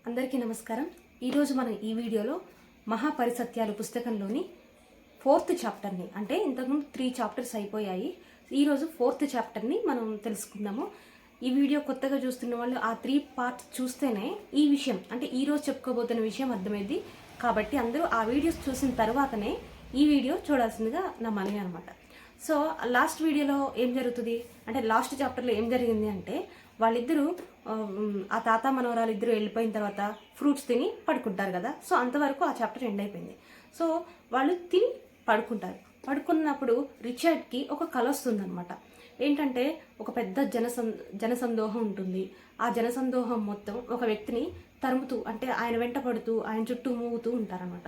అందరికీ నమస్కారం. ఈరోజు మనం ఈ వీడియోలో మహాపరిసత్యాలు పుస్తకంలోని 4th చాప్టర్ని, అంటే ఇంతకుముందు 3 చాప్టర్స్ అయిపోయాయి. ఈరోజు 4th చాప్టర్ని మనం తెలుసుకుందాము. ఈ వీడియో కొత్తగా చూస్తున్న వాళ్ళు ఆ 3 పార్ట్స్ చూస్తేనే ఈ విషయం, అంటే ఈరోజు చెప్పుకోబోతున్న విషయం అర్థమైంది. కాబట్టి అందరూ ఆ వీడియోస్ చూసిన తర్వాతనే ఈ వీడియో చూడాల్సిందిగా నా మనవి అనమాట. సో లాస్ట్ వీడియోలో ఏం జరుగుతుంది అంటే, లాస్ట్ చాప్టర్లో ఏం జరిగింది అంటే, వాళ్ళిద్దరూ ఆ తాత మనవరాలు ఇద్దరు వెళ్ళిపోయిన తర్వాత ఫ్రూట్స్ తిని పడుకుంటారు కదా. సో అంతవరకు ఆ చాప్టర్ ఎండ్ అయిపోయింది. సో వాళ్ళు తిని పడుకుంటారు. పడుకున్నప్పుడు రిచర్డ్కి ఒక కల వస్తుంది అనమాట. ఏంటంటే, ఒక పెద్ద జనసందోహం ఉంటుంది. ఆ జనసందోహం మొత్తం ఒక వ్యక్తిని తరుముతూ, అంటే ఆయన వెంట పడుతూ ఆయన చుట్టూ మూగుతూ ఉంటారనమాట.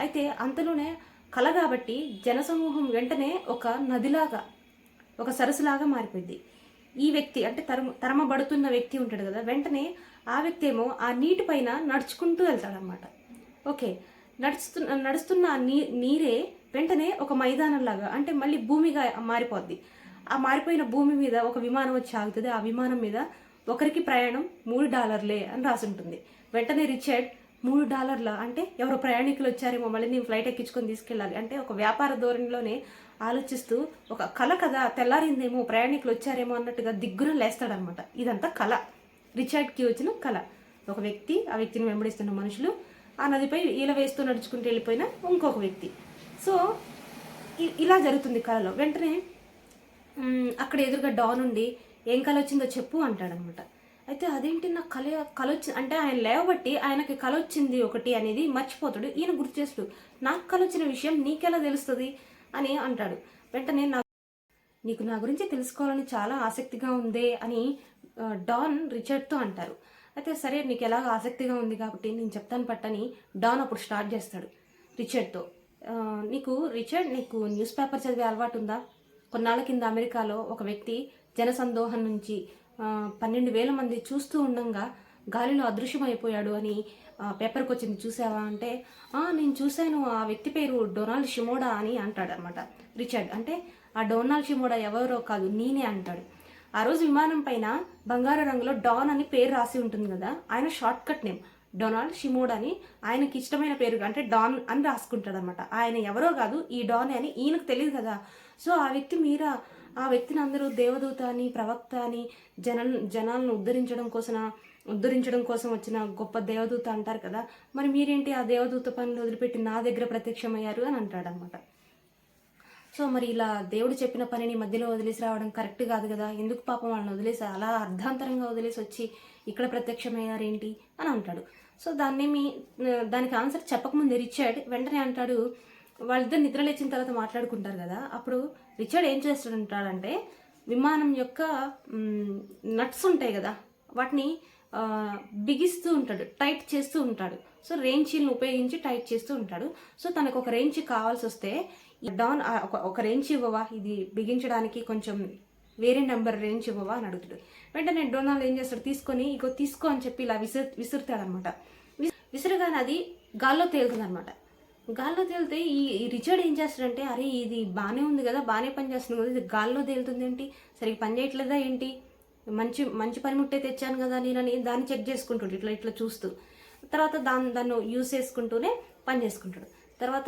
అయితే అంతలోనే కల కాబట్టి జనసమూహం వెంటనే ఒక నదిలాగా, ఒక సరస్సులాగా మారిపోయింది. ఈ వ్యక్తి అంటే తరమబడుతున్న వ్యక్తి ఉంటాడు కదా, వెంటనే ఆ వ్యక్తి ఏమో ఆ నీటి పైన నడుచుకుంటూ వెళ్తాడనమాట. ఓకే, నడుస్తున్న నీరే వెంటనే ఒక మైదానంలాగా, అంటే మళ్ళీ భూమిగా మారిపోద్ది. ఆ మారిపోయిన భూమి మీద ఒక విమానం వచ్చి ఆగుతుంది. ఆ విమానం మీద ఒకరికి ప్రయాణం $3 అని రాసి ఉంటుంది. వెంటనే రిచర్డ్ $3 అంటే ఎవరో ప్రయాణికులు వచ్చారేమో, మళ్ళీ నేను ఫ్లైట్ ఎక్కించుకొని తీసుకెళ్ళాలి అంటే ఒక వ్యాపార ధోరణిలోనే ఆలోచిస్తూ, ఒక కళ కదా, తెల్లారిందేమో, ప్రయాణికులు వచ్చారేమో అన్నట్టుగా దిగ్గున లేస్తాడనమాట. ఇదంతా కళ, రిచర్డ్కి వచ్చిన కళ. ఒక వ్యక్తి, ఆ వ్యక్తిని వెంబడిస్తున్న మనుషులు, ఆ నదిపై ఈల వేస్తూ నడుచుకుంటూ వెళ్ళిపోయిన ఇంకొక వ్యక్తి. సో ఇలా జరుగుతుంది కళలో. వెంటనే అక్కడ ఎదురుగా డాన్ ఉండి, ఏం కళ వచ్చిందో చెప్పు అంటాడనమాట. అయితే అదేంటి, నాకు కళ వచ్చింది అంటే, ఆయన లేవబట్టి ఆయనకి కళ వచ్చింది ఒకటి అనేది మర్చిపోతాడు. ఈయన గుర్తు చేస్తాడు, నాకు కళ వచ్చిన విషయం నీకెలా తెలుస్తుంది అని అంటాడు. వెంటనే నీకు నా గురించి తెలుసుకోవాలని చాలా ఆసక్తిగా ఉందే అని డాన్ రిచర్డ్తో అంటారు. అయితే సరే, నీకు ఎలాగ ఆసక్తిగా ఉంది కాబట్టి నేను చెప్తాను పట్టని డాన్ అప్పుడు స్టార్ట్ చేస్తాడు రిచర్డ్తో. నీకు న్యూస్ పేపర్ చదివే అలవాటు ఉందా? కొన్నాళ్ళ కింద అమెరికాలో ఒక వ్యక్తి జనసందోహం నుంచి 12,000 మంది చూస్తూ ఉండగా గాలిలో అదృశ్యమైపోయాడు అని పేపర్కి వచ్చింది, చూసావా అంటే, నేను చూశాను, ఆ వ్యక్తి పేరు డొనాల్డ్ షిమోడా అని అంటాడనమాట రిచర్డ్. అంటే ఆ డొనాల్డ్ షిమోడా ఎవరో కాదు, నేనే అంటాడు. ఆ రోజు విమానం పైన బంగారు రంగులో డాన్ అని పేరు రాసి ఉంటుంది కదా, ఆయన షార్ట్ కట్ నేమ్ డొనాల్డ్ షిమోడా అని, ఆయనకి ఇష్టమైన పేరు అంటే డాన్ అని రాసుకుంటాడు అనమాట. ఆయన ఎవరో కాదు, ఈ డాన్ అని ఈయనకు తెలియదు కదా. సో ఆ వ్యక్తి మీరా, ఆ వ్యక్తిని అందరూ దేవదూత అని, ప్రవక్త అని, జనాలను ఉద్ధరించడం కోసం వచ్చిన గొప్ప దేవదూత అంటారు కదా, మరి మీరేంటి ఆ దేవదూత పనులు వదిలిపెట్టి నా దగ్గర ప్రత్యక్షమయ్యారు అని అంటాడనమాట. సో మరి ఇలా దేవుడు చెప్పిన పనిని మధ్యలో వదిలేసి రావడం కరెక్ట్ కాదు కదా, ఎందుకు పాపం వాళ్ళని వదిలేసి అలా అర్ధాంతరంగా వదిలేసి వచ్చి ఇక్కడ ప్రత్యక్షమయ్యారేంటి అని అంటాడు. సో దానికి ఆన్సర్ చెప్పకముందే రిచర్డ్ వెంటనే అంటాడు, వాళ్ళిద్దరు నిద్ర లేచిన తర్వాత మాట్లాడుకుంటారు కదా, అప్పుడు రిచర్డ్ ఏం చేస్తుంటాడంటే, విమానం యొక్క నట్స్ ఉంటాయి కదా, వాటిని బిగిస్తూ ఉంటాడు, టైట్ చేస్తూ ఉంటాడు. సో రెయిన్షీల్ని ఉపయోగించి టైట్ చేస్తూ ఉంటాడు. సో తనకు ఒక రెయిన్షీ కావాల్సి వస్తే, డాన్ ఒక రెయిన్షీ ఇవ్వవా, ఇది బిగించడానికి కొంచెం వేరే నెంబర్ రెయిన్షీ ఇవ్వవా అని అడుగుతాడు. వెంటనే డొనాల్డ్ ఏం చేస్తాడు, తీసుకొని ఇగో తీసుకో అని చెప్పి ఇలా విసురుతాడనమాట. విసురుగానే అది గాల్లో తేలుతుంది అనమాట. గాల్లో తేలితే ఈ రిచర్డ్ ఏం చేస్తాడంటే, అరే ఇది బాగానే ఉంది కదా, బాగానే పని చేస్తుంది కదా, ఇది గాల్లో తేలుతుంది ఏంటి, సరిగ్గా పని చేయట్లేదా ఏంటి, మంచి పనిముట్టే తెచ్చాను కదా నేనని దాన్ని చెక్ చేసుకుంటాడు ఇట్లా చూస్తూ. తర్వాత దాన్ని యూజ్ చేసుకుంటూనే పని చేసుకుంటాడు. తర్వాత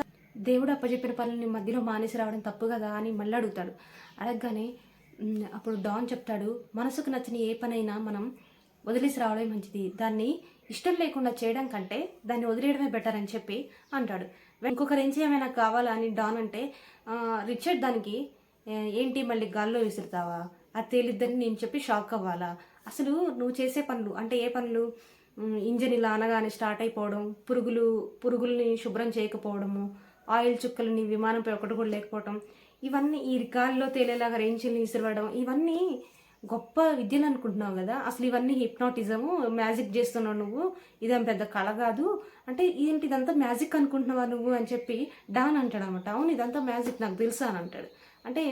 దేవుడు అప్పచెప్పిన పనులని మధ్యలో మానేసి రావడం తప్పు కదా అని మళ్ళీ అడుగుతాడు. అడగగానే అప్పుడు డాన్ చెప్తాడు, మనసుకు నచ్చిన ఏ పనైనా మనం వదిలేసి రావడమే మంచిది, దాన్ని ఇష్టం లేకుండా చేయడం కంటే దాన్ని వదిలేయడమే బెటర్ అని చెప్పి అంటాడు. ఇంకొక రేంజ్ ఏమైనా కావాలా అని డాన్ అంటే, రిచర్డ్ దానికి, ఏంటి మళ్ళీ గాల్లో విసురుతావా, అది తేలిద్దని నేను చెప్పి షాక్ అవ్వాలా, అసలు నువ్వు చేసే పనులు అంటే ఏ పనులు, ఇంజన్ ఇలా అనగానే స్టార్ట్ అయిపోవడం, పురుగుల్ని శుభ్రం చేయకపోవడము, ఆయిల్ చుక్కలని విమానంపై ఒకటి కూడా లేకపోవడం, ఇవన్నీ ఈ గాలిలో తేలేలాగా రేంజ్ని విసిరవడం, ఇవన్నీ గొప్ప విద్యలు అనుకుంటున్నావు కదా, అసలు ఇవన్నీ హిప్నాటిజము, మ్యాజిక్ చేస్తున్నావు నువ్వు, ఇదేం పెద్ద కళ కాదు అంటే, ఏంటి ఇదంతా మ్యాజిక్ అనుకుంటున్నావా నువ్వు అని చెప్పి డాన్ అంటాడు అనమాట. అవును, ఇదంతా మ్యాజిక్, నాకు తెలుసా అని అంటాడు. అంటే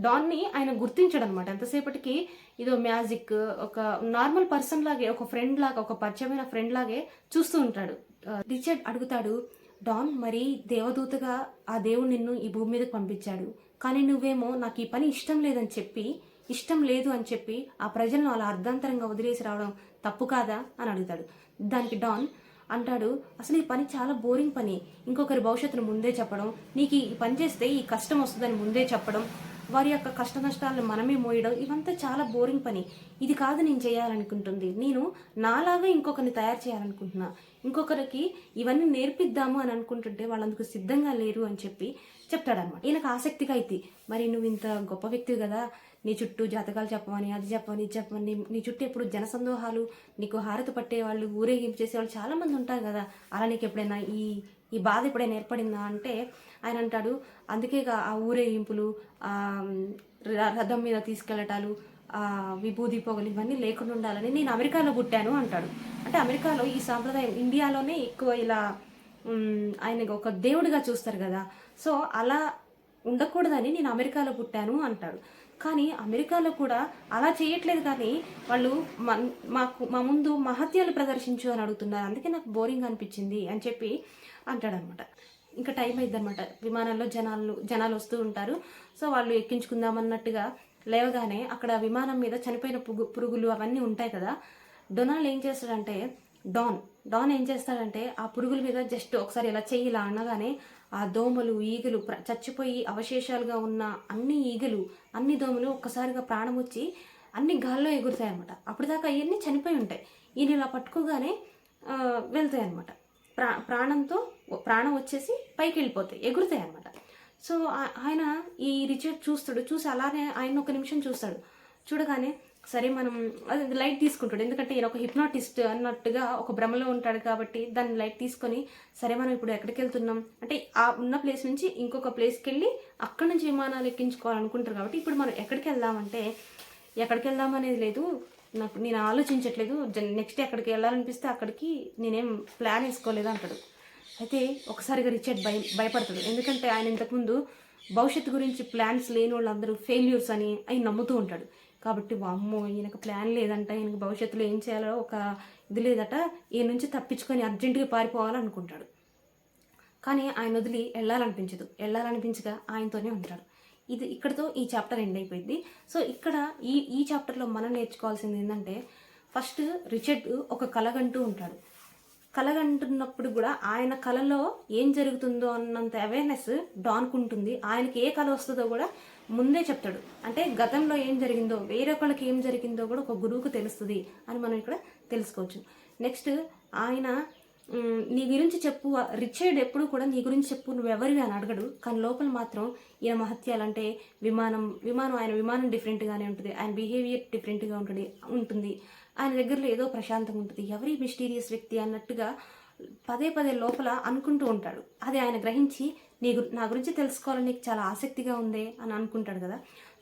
డాన్ని ఆయన గుర్తించడం అనమాట. ఎంతసేపటికి ఇదో మ్యాజిక్, ఒక నార్మల్ పర్సన్ లాగే, ఒక ఫ్రెండ్ లాగా, ఒక పరిచయమైన ఫ్రెండ్ లాగే చూస్తూ ఉంటాడు. రిచర్డ్ అడుగుతాడు, డాన్ మరి దేవదూతగా ఆ దేవుడు నిన్ను ఈ భూమి మీదకి పంపించాడు, కానీ నువ్వేమో నాకు ఈ పని ఇష్టం లేదు అని చెప్పి ఆ ప్రజలను అలా అర్ధాంతరంగా వదిలేసి రావడం తప్పు కాదా అని అడుగుతాడు. దానికి డాన్ అంటాడు, అసలు ఈ పని చాలా బోరింగ్ పని, ఇంకొకరి భవిష్యత్తును ముందే చెప్పడం, నీకు ఈ పని చేస్తే ఈ కష్టం వస్తుందని ముందే చెప్పడం, వారి యొక్క కష్ట నష్టాలను మనమే మోయడం, ఇవంతా చాలా బోరింగ్ పని. ఇది కాదు నేను చేయాలనుకుంటుంది. నేను నాలాగా ఇంకొకరిని తయారు చేయాలనుకుంటున్నా, ఇంకొకరికి ఇవన్నీ నేర్పిద్దాము అని అనుకుంటుంటే వాళ్ళందుకు సిద్ధంగా లేరు అని చెప్పి చెప్తాడనమాట. ఈయనకు ఆసక్తిగా అయితే, మరి నువ్వు ఇంత గొప్ప వ్యక్తివి కదా, నీ చుట్టూ జాతకాలు చెప్పమని, అది చెప్పమని, ఇది చెప్పమని, నీ చుట్టూ ఎప్పుడు జనసందోహాలు, నీకు హారతి పట్టేవాళ్ళు, ఊరేగింపు చేసేవాళ్ళు చాలామంది ఉంటారు కదా, అలా నీకు ఎప్పుడైనా ఈ బాధ ఎప్పుడైనా ఏర్పడిందా అంటే ఆయన అంటాడు, అందుకేగా ఆ ఊరేగింపులు, రథం మీద తీసుకెళ్ళటాలు, విభూది పొగలు ఇవన్నీ లేకుండా ఉండాలని నేను అమెరికాలో పుట్టాను అంటాడు. అంటే అమెరికాలో ఈ సాంప్రదాయం, ఇండియాలోనే ఎక్కువ ఇలా ఆయన ఒక దేవుడిగా చూస్తారు కదా, సో అలా ఉండకూడదని నేను అమెరికాలో పుట్టాను అంటాడు. కానీ అమెరికాలో కూడా అలా చేయట్లేదు, కానీ వాళ్ళు మా ముందు మహత్యాలు ప్రదర్శించు అని అడుగుతున్నారు, అందుకే నాకు బోరింగ్ అనిపించింది అని చెప్పి అంటాడనమాట. ఇంకా టైం అయిద్దనమాట. విమానంలో జనాలు వస్తూ ఉంటారు. సో వాళ్ళు ఎక్కించుకుందామన్నట్టుగా లేవగానే అక్కడ విమానం మీద చనిపోయిన పురుగులు అవన్నీ ఉంటాయి కదా. డొనాల్డ్ ఏం చేస్తాడంటే, డాన్ ఏం చేస్తాడంటే ఆ పురుగుల మీద జస్ట్ ఒకసారి ఇలా చెయ్యి ఇలా అనగానే ఆ దోమలు, ఈగలు, చచ్చిపోయి అవశేషాలుగా ఉన్న అన్ని దోమలు ఒక్కసారిగా ప్రాణం వచ్చి అన్ని గాల్లో ఎగురుతాయి అనమాట. అప్పటిదాకా అవన్నీ చనిపోయి ఉంటాయి. ఈయన ఇలా పట్టుకోగానే వెళ్తాయి అనమాట. ప్రాణం వచ్చేసి పైకి వెళ్ళిపోతాయి, ఎగురుతాయి అనమాట. సో ఆయన ఈ రిచర్డ్ చూసి అలానే ఆయన ఒక నిమిషం చూస్తాడు. చూడగానే సరే మనం అది లైట్ తీసుకుంటాడు, ఎందుకంటే ఈయన ఒక హిప్నాటిస్ట్ అన్నట్టుగా ఒక భ్రమలో ఉంటాడు కాబట్టి దాన్ని లైట్ తీసుకొని, సరే మనం ఇప్పుడు ఎక్కడికి వెళ్తున్నాం అంటే ఆ ఉన్న ప్లేస్ నుంచి ఇంకొక ప్లేస్కి వెళ్ళి అక్కడి నుంచి విమానాలు ఎక్కించుకోవాలనుకుంటారు కాబట్టి ఇప్పుడు మనం ఎక్కడికి వెళ్దామంటే, ఎక్కడికి వెళ్దాం అనేది లేదు, నేను ఆలోచించట్లేదు, నెక్స్ట్ ఎక్కడికి వెళ్ళాలనిపిస్తే అక్కడికి, నేనేం ప్లాన్ వేసుకోలేదు అంటాడు. అయితే ఒకసారిగా రిచర్డ్ భయపడతాడు, ఎందుకంటే ఆయన ఇంతకుముందు భవిష్యత్తు గురించి ప్లాన్స్ లేని వాళ్ళందరూ ఫెయిల్యూర్స్ అని ఆయన నమ్ముతూ ఉంటాడు. కాబట్టి వామ్మో ఈయనకు ప్లాన్ లేదంట, ఈయనకు భవిష్యత్తులో ఏం చేయాలో ఒక ఇది లేదట, ఈయన నుంచి తప్పించుకొని అర్జెంటుగా పారిపోవాలనుకుంటాడు. కానీ ఆయన వదిలి వెళ్ళాలనిపించగా ఆయనతోనే ఉంటాడు. ఇక్కడతో ఈ చాప్టర్ ఎండ్ అయిపోయింది. సో ఇక్కడ ఈ చాప్టర్లో మనం నేర్చుకోవాల్సింది ఏంటంటే, ఫస్ట్ రిచర్డ్ ఒక కలగంటూ ఉంటాడు. కలగంటున్నప్పుడు కూడా ఆయన కళలో ఏం జరుగుతుందో అన్నంత అవేర్నెస్ డాన్కు ఉంటుంది. ఆయనకి ఏ కళ వస్తుందో కూడా ముందే చెప్తాడు. అంటే గతంలో ఏం జరిగిందో, వేరొకళ్ళకి ఏం జరిగిందో కూడా ఒక గురువుకు తెలుస్తుంది అని మనం ఇక్కడ తెలుసుకోవచ్చు. నెక్స్ట్ ఆయన నీ గురించి చెప్పు, రిచర్డ్ ఎప్పుడు కూడా నీ గురించి చెప్పు, నువ్వెవరివి అని అడగడు. కానీ లోపల మాత్రం ఈయన మహత్యాలంటే విమానం ఆయన విమానం డిఫరెంట్గానే ఉంటుంది, ఆయన బిహేవియర్ డిఫరెంట్గా ఉంటుంది, ఆయన దగ్గరలో ఏదో ప్రశాంతంగా ఉంటుంది, ఎవరి మిస్టీరియస్ వ్యక్తి అన్నట్టుగా పదే లోపల అనుకుంటూ ఉంటాడు. అది ఆయన గ్రహించి నా గురించి తెలుసుకోవాలని నీకు చాలా ఆసక్తిగా ఉంది అని అనుకుంటాడు కదా.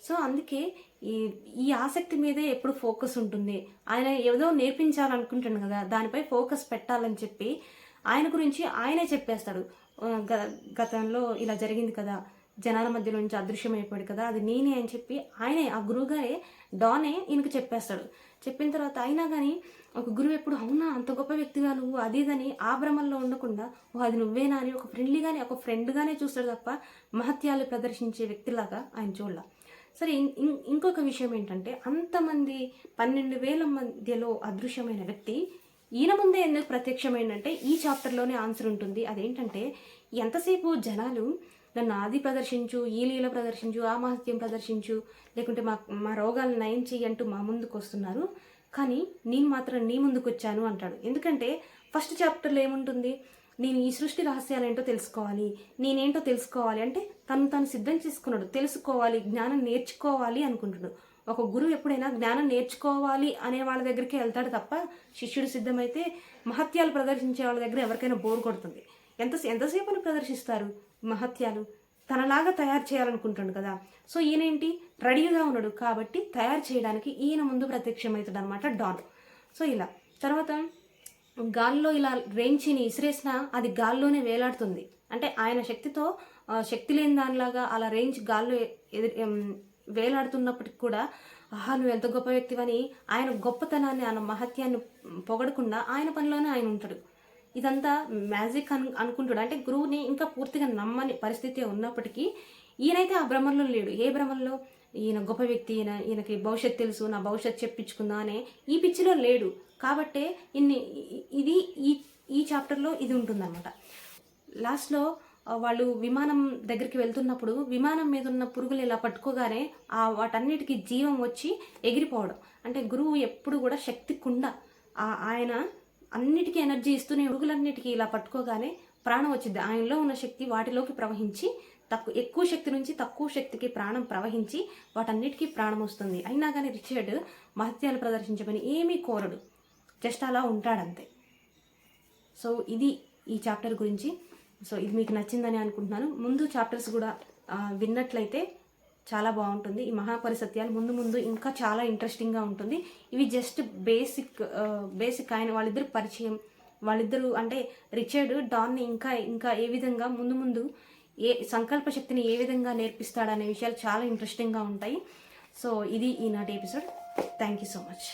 సో అందుకే ఈ ఆసక్తి మీదే ఎప్పుడు ఫోకస్ ఉంటుంది. ఆయన ఏదో నేర్పించాలనుకుంటాడు కదా, దానిపై ఫోకస్ పెట్టాలని చెప్పి ఆయన గురించి ఆయనే చెప్పేస్తాడు. గతంలో ఇలా జరిగింది కదా, జనాల మధ్యలో నుంచి అదృశ్యమైపోయాడు కదా, అది నేనే అని చెప్పి ఆయనే, ఆ గురువుగారే డానే ఈయనకు చెప్పేస్తాడు. చెప్పిన తర్వాత అయినా కానీ ఒక గురువు ఎప్పుడు అవునా అంత గొప్ప వ్యక్తిగా నువ్వు అదేదని ఆ భ్రమంలో ఉండకుండా అది నువ్వేనా అని ఒక ఫ్రెండ్గానే చూస్తాడు తప్ప మహత్యాలు ప్రదర్శించే వ్యక్తిలాగా ఆయన చూడాల. సరే ఇంకొక విషయం ఏంటంటే, అంతమంది 12,000 మధ్యలో అదృశ్యమైన వ్యక్తి ఈయన ముందే ఎందుకు ప్రత్యక్షమైందంటే ఈ చాప్టర్లోనే ఆన్సర్ ఉంటుంది. అదేంటంటే, ఎంతసేపు జనాలు నన్ను ఆది ప్రదర్శించు, ఈ లీల ప్రదర్శించు, ఆ మహత్యం ప్రదర్శించు, లేకుంటే మా రోగాలను నయం చెయ్యి అంటూ మా ముందుకు వస్తున్నారు, కానీ నేను మాత్రం నీ ముందుకు వచ్చాను అంటాడు. ఎందుకంటే ఫస్ట్ చాప్టర్లో ఏముంటుంది, నేను ఈ సృష్టి రహస్యాలు ఏంటో తెలుసుకోవాలి, నేనేంటో తెలుసుకోవాలి అంటే తను సిద్ధం చేసుకున్నాడు, తెలుసుకోవాలి, జ్ఞానం నేర్చుకోవాలి అనుకుంటున్నాడు. ఒక గురువు ఎప్పుడైనా జ్ఞానం నేర్చుకోవాలి అనే వాళ్ళ దగ్గరికి వెళ్తాడు తప్ప, శిష్యుడు సిద్ధమైతే మహత్యాలు ప్రదర్శించే వాళ్ళ దగ్గర ఎవరికైనా బోర్ కొడుతుంది. ఎంతసేపు ప్రదర్శిస్తారు మహత్యాలు, తనలాగా తయారు చేయాలనుకుంటాడు కదా. సో ఈయనేంటి రెడీగా ఉన్నాడు కాబట్టి తయారు చేయడానికి ఈయన ముందు ప్రత్యక్షమవుతాడు అనమాట డాన్. సో ఇలా తర్వాత గాల్లో ఇలా రేంచిని ఇసిరేసినా అది గాల్లోనే వేలాడుతుంది. అంటే ఆయన శక్తి లేని దానిలాగా అలా రేంజ్ గాల్లో వేలాడుతున్నప్పటికి కూడా, ఆహా నువ్వు ఎంత గొప్ప వ్యక్తివని ఆయన గొప్పతనాన్ని, ఆయన మహత్యాన్ని పొగడకుండా ఆయన పనిలోనే ఆయన ఉంటాడు. ఇదంతా మ్యాజిక్ అనుకుంటాడు. అంటే గురువుని ఇంకా పూర్తిగా నమ్మని పరిస్థితి ఉన్నప్పటికీ ఈయనైతే ఆ భ్రమంలో లేడు. ఏ భ్రమంలో, ఈయన గొప్ప వ్యక్తి, ఈయనకి భవిష్యత్తు తెలుసు, నా భవిష్యత్తు చెప్పించుకుందా అనే ఈ పిచ్చిలో లేడు. కాబట్టే ఇది ఈ చాప్టర్లో ఇది ఉంటుందన్నమాట. లాస్ట్లో వాళ్ళు విమానం దగ్గరికి వెళ్తున్నప్పుడు విమానం మీద ఉన్న పురుగులు ఇలా పట్టుకోగానే వాటన్నిటికీ జీవం వచ్చి ఎగిరిపోవడం. అంటే గురువు ఎప్పుడు కూడా శక్తి కుండ, ఆయన అన్నిటికీ ఎనర్జీ ఇస్తూనే పురుగులన్నిటికీ ఇలా పట్టుకోగానే ప్రాణం వచ్చింది. ఆయనలో ఉన్న శక్తి వాటిలోకి ప్రవహించి ఎక్కువ శక్తి నుంచి తక్కువ శక్తికి ప్రాణం ప్రవహించి వాటన్నిటికీ ప్రాణం వస్తుంది. అయినా కానీ రిచర్డ్ మహత్యాలు ప్రదర్శించమని ఏమీ కోరడు, జస్ట్ అలా ఉంటాడంతే. సో ఇది ఈ చాప్టర్ గురించి. సో ఇది మీకు నచ్చిందని అనుకుంటున్నాను. ముందు చాప్టర్స్ కూడా విన్నట్లయితే చాలా బాగుంటుంది. ఈ మహాపరిసత్యాలు ముందు ఇంకా చాలా ఇంట్రెస్టింగ్గా ఉంటుంది. ఇవి జస్ట్ బేసిక్ ఆయన వాళ్ళిద్దరు పరిచయం, వాళ్ళిద్దరూ అంటే రిచర్డ్ డాన్ని ఇంకా ఏ విధంగా ముందు ఏ సంకల్ప శక్తిని ఏ విధంగా నేర్పిస్తాడనే విషయాలు చాలా ఇంట్రెస్టింగ్గా ఉంటాయి. సో ఇది ఈనాటి episode. Thank you so much.